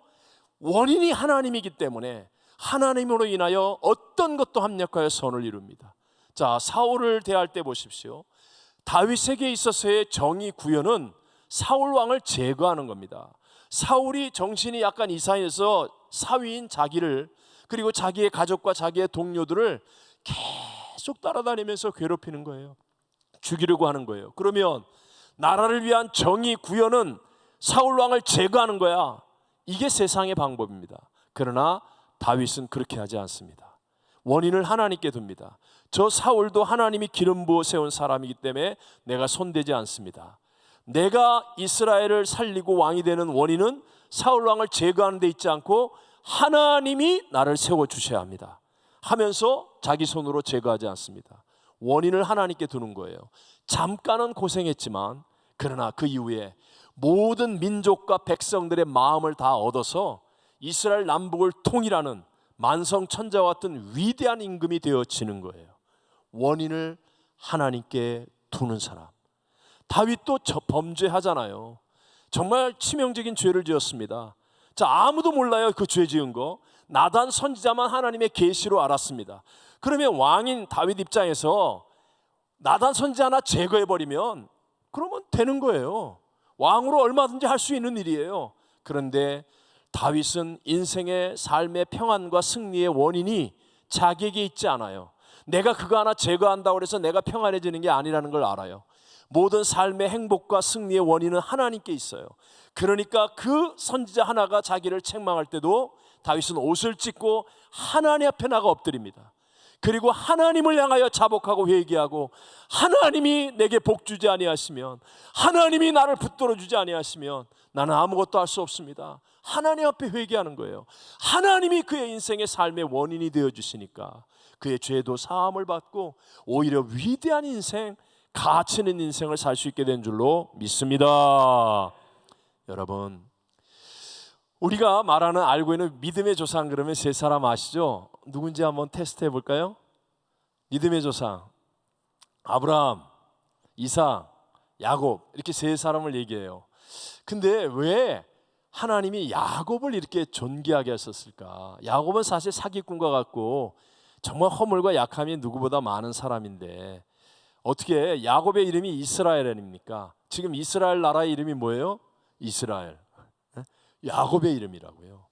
원인이 하나님이기 때문에 하나님으로 인하여 어떤 것도 합력하여 선을 이룹니다. 자, 사울을 대할 때 보십시오. 다윗에게 있어서의 정의 구현은 사울 왕을 제거하는 겁니다. 사울이 정신이 약간 이상해서 사위인 자기를, 그리고 자기의 가족과 자기의 동료들을 계속 따라다니면서 괴롭히는 거예요. 죽이려고 하는 거예요. 그러면 나라를 위한 정의 구현은 사울 왕을 제거하는 거야. 이게 세상의 방법입니다. 그러나 다윗은 그렇게 하지 않습니다. 원인을 하나님께 둡니다. 저 사울도 하나님이 기름 부어 세운 사람이기 때문에 내가 손대지 않습니다. 내가 이스라엘을 살리고 왕이 되는 원인은 사울 왕을 제거하는 데 있지 않고 하나님이 나를 세워주셔야 합니다 하면서 자기 손으로 제거하지 않습니다. 원인을 하나님께 두는 거예요. 잠깐은 고생했지만 그러나 그 이후에 모든 민족과 백성들의 마음을 다 얻어서 이스라엘 남북을 통일하는 만성천자와 같은 위대한 임금이 되어지는 거예요. 원인을 하나님께 두는 사람. 다윗도 범죄하잖아요. 정말 치명적인 죄를 지었습니다. 자, 아무도 몰라요. 그 죄 지은 거. 나단 선지자만 하나님의 계시로 알았습니다. 그러면 왕인 다윗 입장에서 나단 선지자 하나 제거해버리면 그러면 되는 거예요. 왕으로 얼마든지 할 수 있는 일이에요. 그런데 다윗은 인생의 삶의 평안과 승리의 원인이 자기에게 있지 않아요. 내가 그거 하나 제거한다고 해서 내가 평안해지는 게 아니라는 걸 알아요. 모든 삶의 행복과 승리의 원인은 하나님께 있어요. 그러니까 그 선지자 하나가 자기를 책망할 때도 다윗은 옷을 찢고 하나님 앞에 나가 엎드립니다. 그리고 하나님을 향하여 자복하고 회개하고, 하나님이 내게 복 주지 아니하시면, 하나님이 나를 붙들어 주지 아니하시면 나는 아무것도 할 수 없습니다. 하나님 앞에 회개하는 거예요. 하나님이 그의 인생의 삶의 원인이 되어 주시니까 그의 죄도 사함을 받고 오히려 위대한 인생, 가치 있는 인생을 살 수 있게 된 줄로 믿습니다. 여러분, 우리가 알고 있는 믿음의 조상, 그러면 세 사람 아시죠? 누군지 한번 테스트 해볼까요? 믿음의 조상, 아브라함, 이삭, 야곱, 이렇게 세 사람을 얘기해요. 근데 왜 하나님이 야곱을 이렇게 존귀하게 하셨을까? 야곱은 사실 사기꾼과 같고 정말 허물과 약함이 누구보다 많은 사람인데 어떻게 야곱의 이름이 이스라엘입니까? 지금 이스라엘 나라의 이름이 뭐예요? 이스라엘. 야곱의 이름이라고요.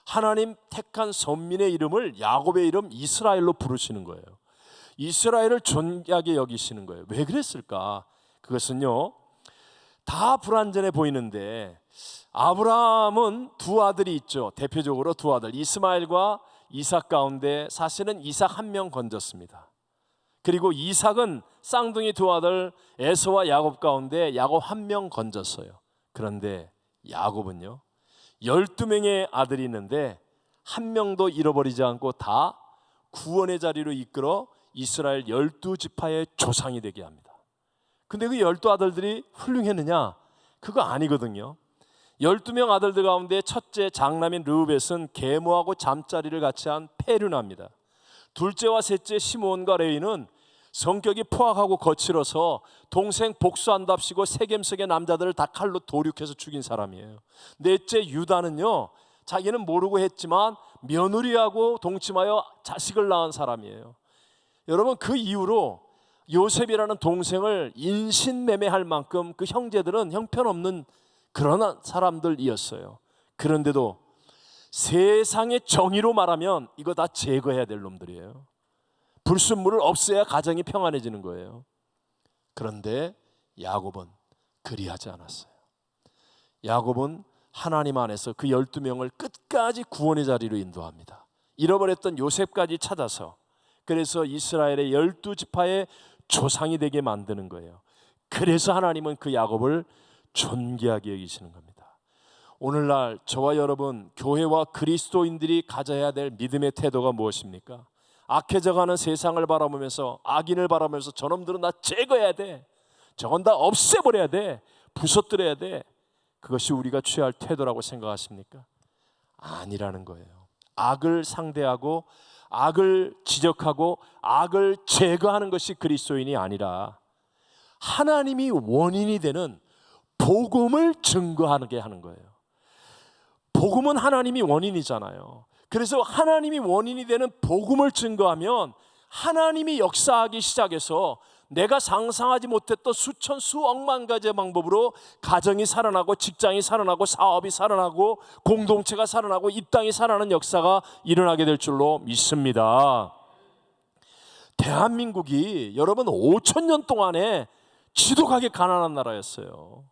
하나님 택한 선민의 이름을 야곱의 이름 이스라엘로 부르시는 거예요. 이스라엘을 존귀하게 여기시는 거예요. 왜 그랬을까? 그것은요, 다 불완전해 보이는데 아브라함은 두 아들이 있죠. 대표적으로 두 아들, 이스마엘과 이삭 가운데 사실은 이삭 한 명 건졌습니다. 그리고 이삭은 쌍둥이 두 아들 에서와 야곱 가운데 야곱 한 명 건졌어요. 그런데 야곱은요 12명의 아들이 있는데 한 명도 잃어버리지 않고 다 구원의 자리로 이끌어 이스라엘 12지파의 조상이 되게 합니다. 근데 그 12아들들이 훌륭했느냐? 그거 아니거든요. 12명 아들들 가운데 첫째 장남인 르우벳은 계모하고 잠자리를 같이 한 페륜아입니다. 둘째와 셋째 시므온과 레위는 성격이 포악하고 거칠어서 동생 복수한답시고 세겜 속의 남자들을 다 칼로 도륙해서 죽인 사람이에요. 넷째 유다는요 자기는 모르고 했지만 며느리하고 동침하여 자식을 낳은 사람이에요. 여러분 그 이후로 요셉이라는 동생을 인신매매할 만큼 그 형제들은 형편없는 그런 사람들이었어요. 그런데도 세상의 정의로 말하면 이거 다 제거해야 될 놈들이에요. 불순물을 없애야 가정이 평안해지는 거예요. 그런데 야곱은 그리하지 않았어요. 야곱은 하나님 안에서 그 12명을 끝까지 구원의 자리로 인도합니다. 잃어버렸던 요셉까지 찾아서 그래서 이스라엘의 12지파의 조상이 되게 만드는 거예요. 그래서 하나님은 그 야곱을 존귀하게 여기시는 겁니다. 오늘날 저와 여러분 교회와 그리스도인들이 가져야 될 믿음의 태도가 무엇입니까? 악해져가는 세상을 바라보면서 악인을 바라보면서 저놈들은 다 제거해야 돼, 저건 다 없애버려야 돼, 부서뜨려야 돼, 그것이 우리가 취할 태도라고 생각하십니까? 아니라는 거예요. 악을 상대하고 악을 지적하고 악을 제거하는 것이 그리스도인이 아니라 하나님이 원인이 되는 복음을 증거하게 하는 거예요. 복음은 하나님이 원인이잖아요. 그래서 하나님이 원인이 되는 복음을 증거하면 하나님이 역사하기 시작해서 내가 상상하지 못했던 수천 수억만 가지의 방법으로 가정이 살아나고 직장이 살아나고 사업이 살아나고 공동체가 살아나고 이 땅이 살아나는 역사가 일어나게 될 줄로 믿습니다. 대한민국이 여러분 5천 년 동안에 지독하게 가난한 나라였어요.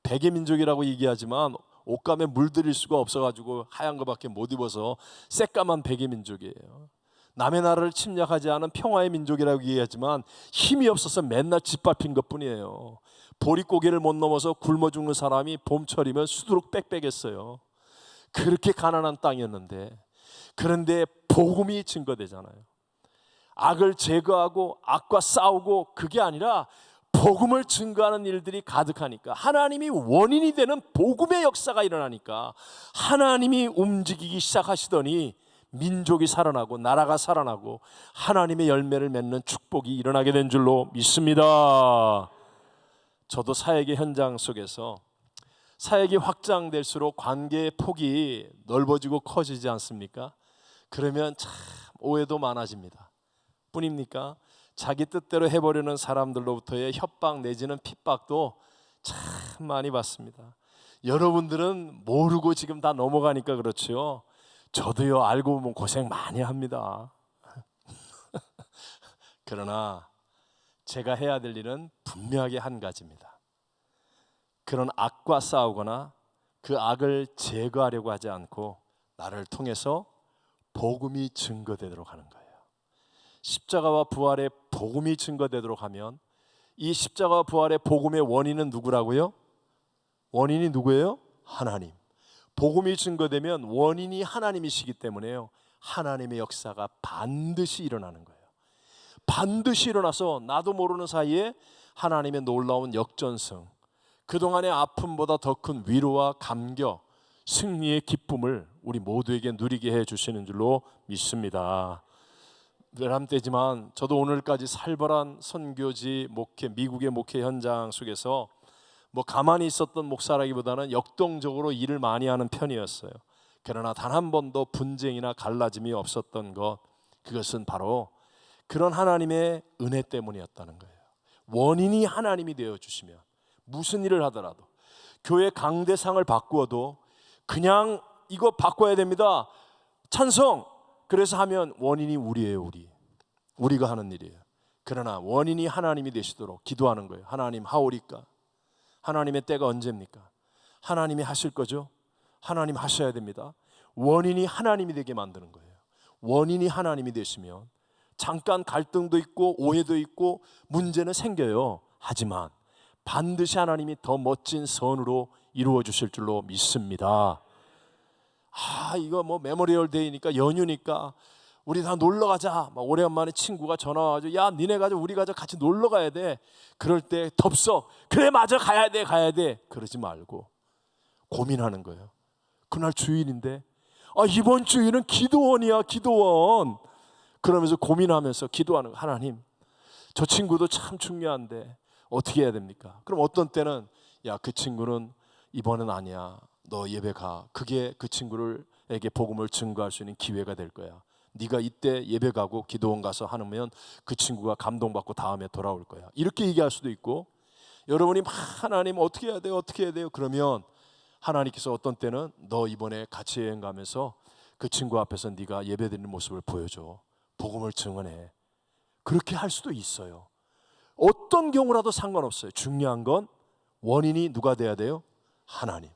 백의민족이라고 얘기하지만 옷감에 물들일 수가 없어가지고 하얀 거밖에 못 입어서 새까만 백의민족이에요. 남의 나라를 침략하지 않은 평화의 민족이라고 얘기하지만 힘이 없어서 맨날 짓밟힌 것뿐이에요. 보릿고개를 못 넘어서 굶어 죽는 사람이 봄철이면 수두룩 빽빽했어요. 그렇게 가난한 땅이었는데, 그런데 복음이 증거되잖아요. 악을 제거하고 악과 싸우고 그게 아니라 복음을 증거하는 일들이 가득하니까, 하나님이 원인이 되는 복음의 역사가 일어나니까 하나님이 움직이기 시작하시더니 민족이 살아나고 나라가 살아나고 하나님의 열매를 맺는 축복이 일어나게 된 줄로 믿습니다. 저도 사역의 현장 속에서 사역이 확장될수록 관계의 폭이 넓어지고 커지지 않습니까? 그러면 참 오해도 많아집니다. 뿐입니까? 자기 뜻대로 해보려는 사람들로부터의 협박 내지는 핍박도 참 많이 받습니다. 여러분들은 모르고 지금 다 넘어가니까 그렇죠. 저도요, 알고 보면 고생 많이 합니다. 그러나 제가 해야 될 일은 분명하게 한 가지입니다. 그런 악과 싸우거나 그 악을 제거하려고 하지 않고 나를 통해서 복음이 증거되도록 하는 거예요. 십자가와 부활의 복음이 증거되도록 하면, 이 십자가와 부활의 복음의 원인은 누구라고요? 원인이 누구예요? 하나님. 복음이 증거되면 원인이 하나님이시기 때문에요, 하나님의 역사가 반드시 일어나는 거예요. 반드시 일어나서 나도 모르는 사이에 하나님의 놀라운 역전승, 그동안의 아픔보다 더 큰 위로와 감격, 승리의 기쁨을 우리 모두에게 누리게 해주시는 줄로 믿습니다. 외람 때지만 저도 오늘까지 살벌한 선교지 목회, 미국의 목회 현장 속에서 뭐 가만히 있었던 목사라기보다는 역동적으로 일을 많이 하는 편이었어요. 그러나 단 한 번도 분쟁이나 갈라짐이 없었던 것, 그것은 바로 그런 하나님의 은혜 때문이었다는 거예요. 원인이 하나님이 되어주시면 무슨 일을 하더라도, 교회 강대상을 바꾸어도 그냥 이거 바꿔야 됩니다, 찬성, 그래서 하면 원인이 우리예요. 우리가 하는 일이에요. 그러나 원인이 하나님이 되시도록 기도하는 거예요. 하나님 하오리까? 하나님의 때가 언제입니까? 하나님이 하실 거죠? 하나님 하셔야 됩니다. 원인이 하나님이 되게 만드는 거예요. 원인이 하나님이 되시면 잠깐 갈등도 있고 오해도 있고 문제는 생겨요. 하지만 반드시 하나님이 더 멋진 선으로 이루어 주실 줄로 믿습니다. 이거 뭐 메모리얼 데이니까 연휴니까 우리 다 놀러 가자. 막 오랜만에 친구가 전화 와가지고 야 니네 가족 우리 가족 같이 놀러 가야 돼. 그럴 때 덥석 그래 맞아 가야 돼 그러지 말고 고민하는 거예요. 그날 주일인데 이번 주일은 기도원이야 기도원. 그러면서 고민하면서 기도하는 거예요. 하나님 저 친구도 참 중요한데 어떻게 해야 됩니까? 그럼 어떤 때는 야 그 친구는 이번은 아니야. 너 예배 가. 그게 그 친구에게 복음을 증거할 수 있는 기회가 될 거야. 네가 이때 예배 가고 기도원 가서 하면 그 친구가 감동받고 다음에 돌아올 거야. 이렇게 얘기할 수도 있고 여러분이 하나님 어떻게 해야 돼요? 그러면 하나님께서 어떤 때는 너 이번에 같이 여행 가면서 그 친구 앞에서 네가 예배드리는 모습을 보여줘. 복음을 증언해. 그렇게 할 수도 있어요. 어떤 경우라도 상관없어요. 중요한 건 원인이 누가 돼야 돼요? 하나님.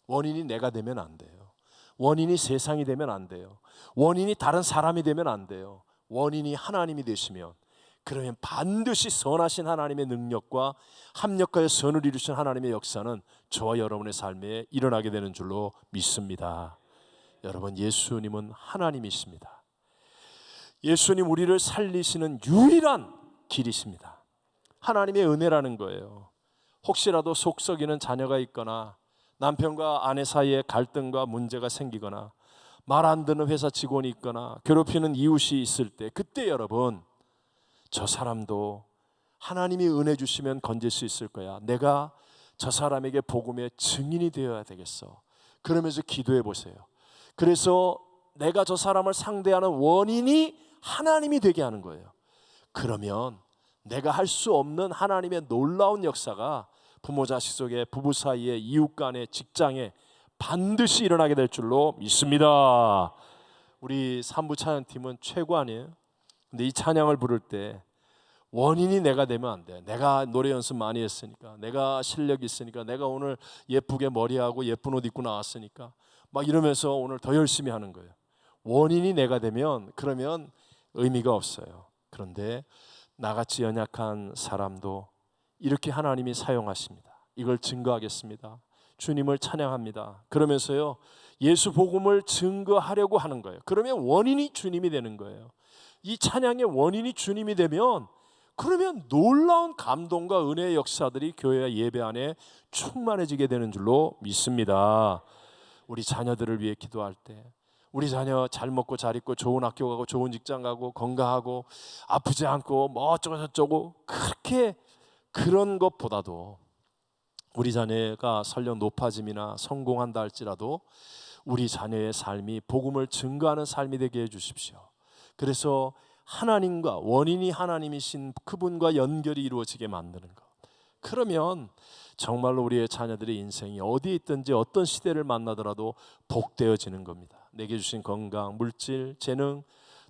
원인이 내가 되면 안 돼요. 원인이 세상이 되면 안 돼요. 원인이 다른 사람이 되면 안 돼요. 원인이 하나님이 되시면 그러면 반드시 선하신 하나님의 능력과 합력하여 선을 이루신 하나님의 역사는 저와 여러분의 삶에 일어나게 되는 줄로 믿습니다. 여러분 예수님은 하나님이십니다. 예수님 우리를 살리시는 유일한 길이십니다. 하나님의 은혜라는 거예요. 혹시라도 속 썩이는 자녀가 있거나 남편과 아내 사이에 갈등과 문제가 생기거나 말 안 듣는 회사 직원이 있거나 괴롭히는 이웃이 있을 때 그때 여러분 저 사람도 하나님이 은혜 주시면 건질 수 있을 거야. 내가 저 사람에게 복음의 증인이 되어야 되겠어. 그러면서 기도해 보세요. 그래서 내가 저 사람을 상대하는 원인이 하나님이 되게 하는 거예요. 그러면 내가 할 수 없는 하나님의 놀라운 역사가 부모 자식 속에 부부 사이에 이웃 간에 직장에 반드시 일어나게 될 줄로 믿습니다. 우리 3부 찬양팀은 최고 아니에요? 근데 이 찬양을 부를 때 원인이 내가 되면 안 돼. 내가 노래 연습 많이 했으니까, 내가 실력이 있으니까, 내가 오늘 예쁘게 머리하고 예쁜 옷 입고 나왔으니까 막 이러면서 오늘 더 열심히 하는 거예요. 원인이 내가 되면 그러면 의미가 없어요. 그런데 나같이 연약한 사람도 이렇게 하나님이 사용하십니다. 이걸 증거하겠습니다. 주님을 찬양합니다. 그러면서요 예수 복음을 증거하려고 하는 거예요. 그러면 원인이 주님이 되는 거예요. 이 찬양의 원인이 주님이 되면 그러면 놀라운 감동과 은혜의 역사들이 교회와 예배 안에 충만해지게 되는 줄로 믿습니다. 우리 자녀들을 위해 기도할 때 우리 자녀 잘 먹고 잘 입고 좋은 학교 가고 좋은 직장 가고 건강하고 아프지 않고 뭐 어쩌고 저쩌고 그렇게 그런 것보다도 우리 자녀가 설령 높아짐이나 성공한다 할지라도 우리 자녀의 삶이 복음을 증거하는 삶이 되게 해주십시오. 그래서 하나님과 원인이 하나님이신 그분과 연결이 이루어지게 만드는 것. 그러면 정말로 우리의 자녀들의 인생이 어디에 있든지 어떤 시대를 만나더라도 복되어지는 겁니다. 내게 주신 건강, 물질, 재능,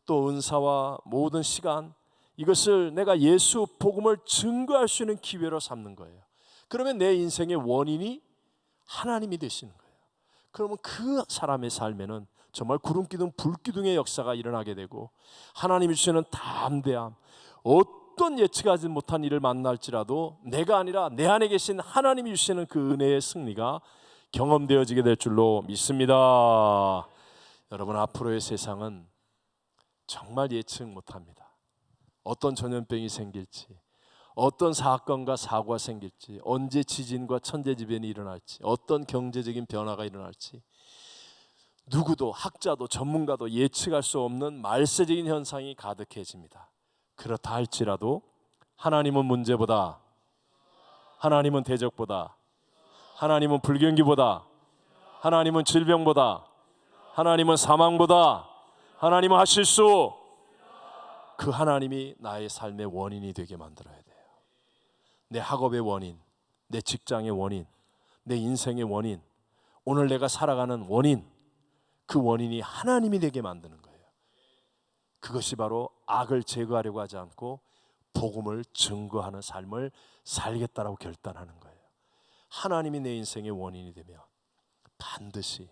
또 은사와 모든 시간, 이것을 내가 예수 복음을 증거할 수 있는 기회로 삼는 거예요. 그러면 내 인생의 원인이 하나님이 되시는 거예요. 그러면 그 사람의 삶에는 정말 구름기둥 불기둥의 역사가 일어나게 되고 하나님이 주시는 담대함, 어떤 예측하지 못한 일을 만날지라도 내가 아니라 내 안에 계신 하나님이 주시는 그 은혜의 승리가 경험되어지게 될 줄로 믿습니다. 여러분 앞으로의 세상은 정말 예측 못합니다. 어떤 전염병이 생길지, 어떤 사건과 사고가 생길지, 언제 지진과 천재지변이 일어날지, 어떤 경제적인 변화가 일어날지 누구도 학자도 전문가도 예측할 수 없는 말세적인 현상이 가득해집니다. 그렇다 할지라도 하나님은 문제보다, 하나님은 대적보다, 하나님은 불경기보다, 하나님은 질병보다, 하나님은 사망보다, 하나님은 하실 수, 그 하나님이 나의 삶의 원인이 되게 만들어야 돼요. 내 학업의 원인, 내 직장의 원인, 내 인생의 원인, 오늘 내가 살아가는 원인, 그 원인이 하나님이 되게 만드는 거예요. 그것이 바로 악을 제거하려고 하지 않고 복음을 증거하는 삶을 살겠다라고 결단하는 거예요. 하나님이 내 인생의 원인이 되면 반드시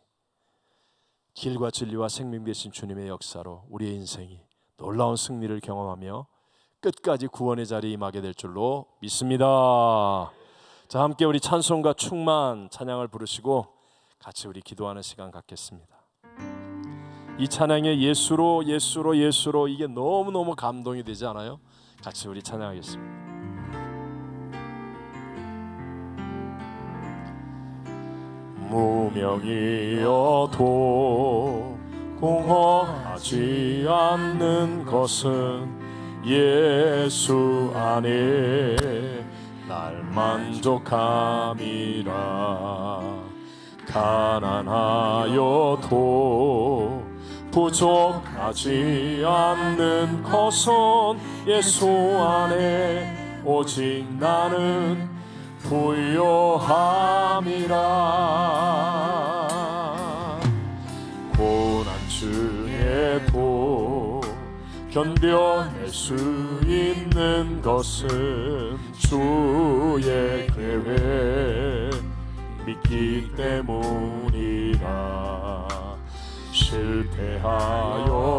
길과 진리와 생명 되신 주님의 역사로 우리의 인생이 놀라운 승리를 경험하며 끝까지 구원의 자리에 임하게 될 줄로 믿습니다. 자, 함께 우리 찬송과 충만 찬양을 부르시고 같이 우리 기도하는 시간 갖겠습니다. 이 찬양의 예수로 예수로 예수로, 이게 너무너무 감동이 되지 않아요? 같이 우리 찬양하겠습니다. 무명이어도 공허하지 않는 것은 예수 안에 날 만족함이라. 가난하여도 부족하지 않는 것은 예수 안에 오직 나는 부요함이라. 고난 중에도 견뎌낼 수 있는 것은 주의 계획 믿기 때문이라. 실패하여도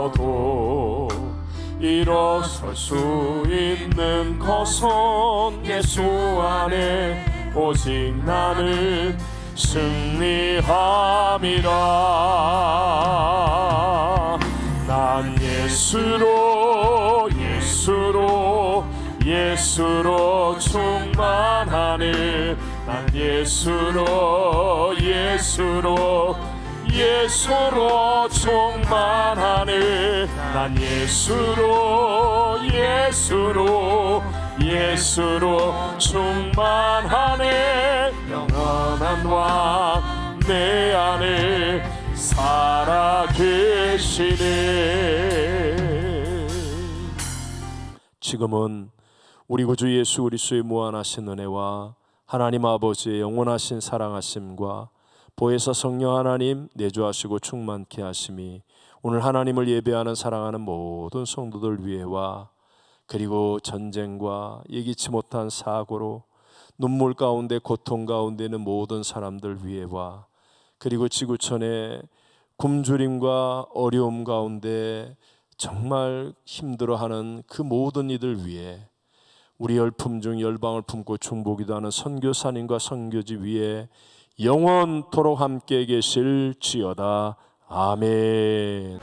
일어설 수 있는 것은 예수 안에 오직 나는 승리함이라. 난 예수로 예수로 예수로 충만하네. 난 예수로 예수로 예수로 충만하네. 난 예수로 예수로 예수로 충만하네. 영원한 왕 내 안에 살아계시네. 지금은 우리 구주 예수 그리스도의 무한하신 은혜와 하나님 아버지의 영원하신 사랑하심과 보혜사 성령 하나님 내주하시고 충만케 하심이 오늘 하나님을 예배하는 사랑하는 모든 성도들 위에와, 그리고 전쟁과 예기치 못한 사고로 눈물 가운데 고통 가운데 있는 모든 사람들 위에와, 그리고 지구촌의 굶주림과 어려움 가운데 정말 힘들어하는 그 모든 이들 위에, 우리 열품 중 열방을 품고 중보기도 하는 선교사님과 선교지 위에 영원토록 함께 계실지어다. 아멘.